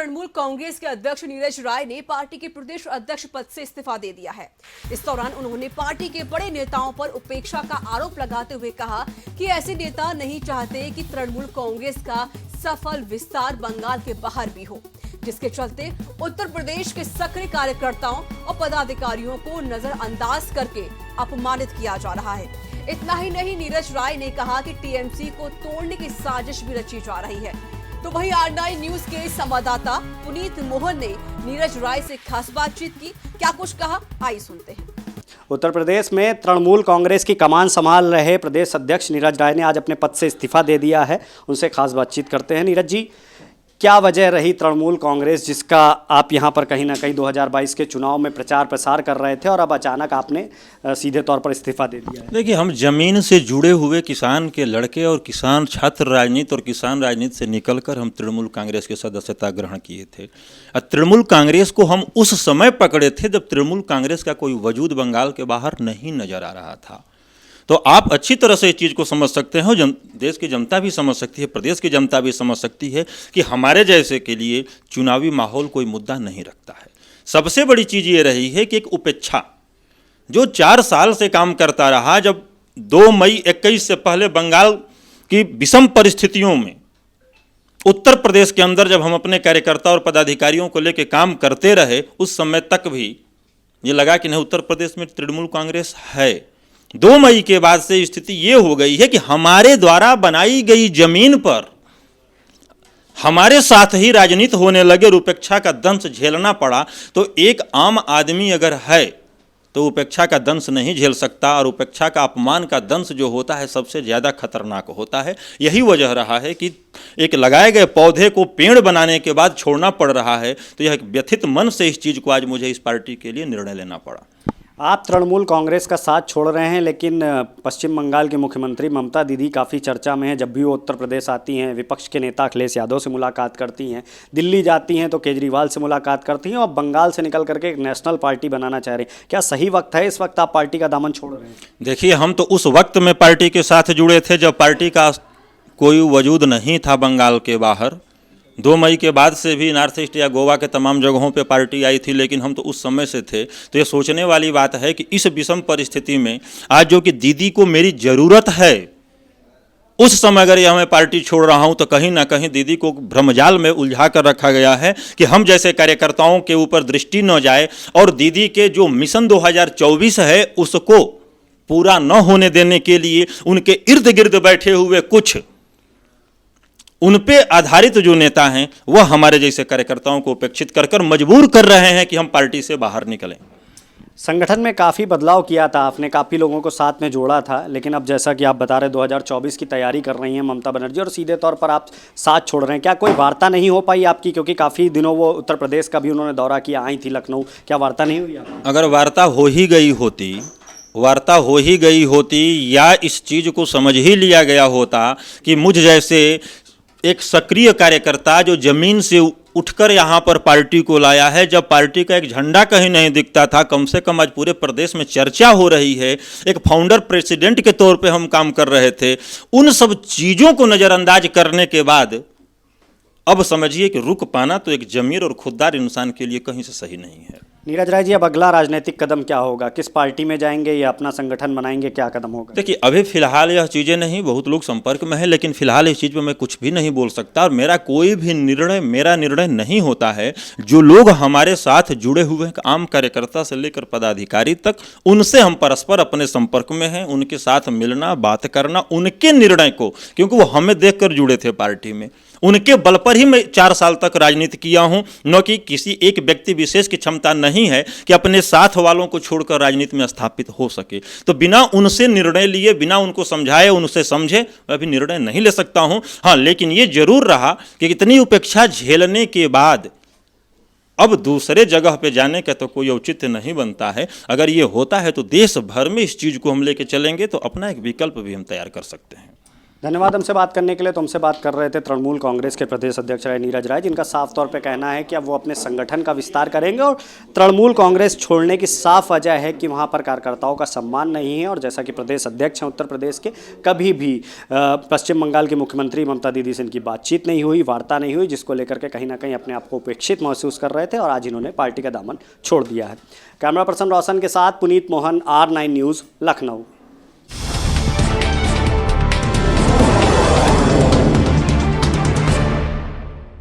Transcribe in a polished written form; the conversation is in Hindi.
तृणमूल कांग्रेस के अध्यक्ष नीरज राय ने पार्टी के प्रदेश अध्यक्ष पद से इस्तीफा दे दिया है। इस दौरान उन्होंने पार्टी के बड़े नेताओं पर उपेक्षा का आरोप लगाते हुए कहा कि ऐसे नेता नहीं चाहते कि तृणमूल कांग्रेस का सफल विस्तार बंगाल के बाहर भी हो, जिसके चलते उत्तर प्रदेश के सक्रिय कार्यकर्ताओं और पदाधिकारियों को नजरअंदाज करके अपमानित किया जा रहा है। इतना ही नहीं, नीरज राय ने कहा कि टीएमसी को तोड़ने की साजिश भी रची जा रही है। तो वहीं R9 न्यूज के संवाददाता पुनीत मोहन ने नीरज राय से खास बातचीत की। क्या कुछ कहा, आइए सुनते हैं। उत्तर प्रदेश में तृणमूल कांग्रेस की कमान संभाल रहे प्रदेश अध्यक्ष नीरज राय ने आज अपने पद से इस्तीफा दे दिया है। उनसे खास बातचीत करते हैं। नीरज जी, क्या वजह रही तृणमूल कांग्रेस जिसका आप यहां पर कहीं ना कहीं 2022 के चुनाव में प्रचार प्रसार कर रहे थे और अब अचानक आपने सीधे तौर पर इस्तीफा दे दिया है? देखिए, हम जमीन से जुड़े हुए किसान के लड़के और किसान छात्र राजनीति और किसान राजनीति से निकलकर हम तृणमूल कांग्रेस की सदस्यता ग्रहण किए थे। और तृणमूल कांग्रेस को हम उस समय पकड़े थे जब तृणमूल कांग्रेस का कोई वजूद बंगाल के बाहर नहीं नजर आ रहा था। तो आप अच्छी तरह से इस चीज़ को समझ सकते हो, देश की जनता भी समझ सकती है, प्रदेश की जनता भी समझ सकती है कि हमारे जैसे के लिए चुनावी माहौल कोई मुद्दा नहीं रखता है। सबसे बड़ी चीज़ ये रही है कि एक उपेक्षा जो 4 साल से काम करता रहा, जब 2 मई 21 से पहले बंगाल की विषम परिस्थितियों में उत्तर प्रदेश के अंदर जब हम अपने कार्यकर्ता और पदाधिकारियों को लेकर काम करते रहे, उस समय तक भी ये लगा कि नहीं, उत्तर प्रदेश में तृणमूल कांग्रेस है। 2 मई के बाद से स्थिति ये हो गई है कि हमारे द्वारा बनाई गई जमीन पर हमारे साथ ही राजनीति होने लगे, उपेक्षा का दंश झेलना पड़ा। तो एक आम आदमी अगर है तो उपेक्षा का दंश नहीं झेल सकता, और उपेक्षा का अपमान का दंश जो होता है सबसे ज़्यादा खतरनाक होता है। यही वजह रहा है कि एक लगाए गए पौधे को पेड़ बनाने के बाद छोड़ना पड़ रहा है। तो यह व्यथित मन से इस चीज़ को आज मुझे इस पार्टी के लिए निर्णय लेना पड़ा। आप तृणमूल कांग्रेस का साथ छोड़ रहे हैं, लेकिन पश्चिम बंगाल की मुख्यमंत्री ममता दीदी काफ़ी चर्चा में हैं। जब भी वो उत्तर प्रदेश आती हैं, विपक्ष के नेता अखिलेश यादव से मुलाकात करती हैं, दिल्ली जाती हैं तो केजरीवाल से मुलाकात करती हैं, और बंगाल से निकल करके एक नेशनल पार्टी बनाना चाह रही हैं। क्या सही वक्त है इस वक्त आप पार्टी का दामन छोड़ रहे हैं? देखिए, हम तो उस वक्त में पार्टी के साथ जुड़े थे जब पार्टी का कोई वजूद नहीं था बंगाल के बाहर। 2 मई के बाद से भी नॉर्थ ईस्ट या गोवा के तमाम जगहों पे पार्टी आई थी, लेकिन हम तो उस समय से थे। तो ये सोचने वाली बात है कि इस विषम परिस्थिति में आज जो कि दीदी को मेरी ज़रूरत है, उस समय अगर यह मैं पार्टी छोड़ रहा हूं तो कहीं ना कहीं दीदी को भ्रमजाल में उलझा कर रखा गया है कि हम जैसे कार्यकर्ताओं के ऊपर दृष्टि न जाए और दीदी के जो मिशन 2024 है उसको पूरा न होने देने के लिए उनके इर्द गिर्द बैठे हुए कुछ उन पे आधारित जो नेता हैं वह हमारे जैसे कार्यकर्ताओं को उपेक्षित कर मजबूर कर रहे हैं कि हम पार्टी से बाहर निकलें। संगठन में काफ़ी बदलाव किया था आपने, काफ़ी लोगों को साथ में जोड़ा था, लेकिन अब जैसा कि आप बता रहे 2024 की तैयारी कर रही हैं ममता बनर्जी और सीधे तौर पर आप साथ छोड़ रहे हैं। क्या कोई वार्ता नहीं हो पाई आपकी, क्योंकि काफ़ी दिनों वो उत्तर प्रदेश का भी उन्होंने दौरा किया, आई थी लखनऊ, क्या वार्ता नहीं हुई आपकी? अगर वार्ता हो ही गई होती या इस चीज़ को समझ ही लिया गया होता कि मुझ जैसे एक सक्रिय कार्यकर्ता जो जमीन से उठकर यहाँ पर पार्टी को लाया है, जब पार्टी का एक झंडा कहीं नहीं दिखता था, कम से कम आज पूरे प्रदेश में चर्चा हो रही है, एक फाउंडर प्रेसिडेंट के तौर पे हम काम कर रहे थे, उन सब चीज़ों को नज़रअंदाज करने के बाद अब समझिए कि रुक पाना तो एक जमीर और खुददार इंसान के लिए कहीं से सही नहीं है। नीरज राय जी, अब अगला राजनीतिक कदम क्या होगा? किस पार्टी में जाएंगे या अपना संगठन बनाएंगे? क्या कदम होगा? देखिए, अभी फिलहाल यह चीज़ें नहीं, बहुत लोग संपर्क में हैं, लेकिन फिलहाल इस चीज़ में मैं कुछ भी नहीं बोल सकता, और मेरा कोई भी मेरा निर्णय नहीं होता है। जो लोग हमारे साथ जुड़े हुए हैं, आम कार्यकर्ता से लेकर पदाधिकारी तक, उनसे हम परस्पर अपने संपर्क में हैं। उनके साथ मिलना, बात करना, उनके निर्णय को, क्योंकि वो हमें देख कर जुड़े थे पार्टी में, उनके बल पर ही मैं 4 साल तक राजनीति किया हूं। न कि किसी एक व्यक्ति विशेष की क्षमता नहीं है कि अपने साथ वालों को छोड़कर राजनीति में स्थापित हो सके। तो बिना उनसे निर्णय लिए, बिना उनको समझाए, उनसे समझे मैं अभी निर्णय नहीं ले सकता हूं। हाँ, लेकिन ये जरूर रहा कि इतनी उपेक्षा झेलने के बाद अब दूसरे जगह पे जाने का तो कोई औचित्य नहीं बनता है। अगर ये होता है तो देश भर में इस चीज़ को हम लेके चलेंगे, तो अपना एक विकल्प भी हम तैयार कर सकते हैं। धन्यवाद हमसे बात करने के लिए। तो हमसे बात कर रहे थे तृणमूल कांग्रेस के प्रदेश अध्यक्ष रहे नीरज राय, जिनका साफ तौर पे कहना है कि अब वो अपने संगठन का विस्तार करेंगे और तृणमूल कांग्रेस छोड़ने की साफ वजह है कि वहाँ पर कार्यकर्ताओं का सम्मान नहीं है। और जैसा कि प्रदेश अध्यक्ष हैं उत्तर प्रदेश के, कभी भी पश्चिम बंगाल की मुख्यमंत्री ममता दीदी से इनकी बातचीत नहीं हुई, वार्ता नहीं हुई, जिसको लेकर के कहीं ना कहीं अपने आप को उपेक्षित महसूस कर रहे थे और आज इन्होंने पार्टी का दामन छोड़ दिया है। कैमरा पर्सन रोशन के साथ पुनीत मोहन, R9 न्यूज़, लखनऊ।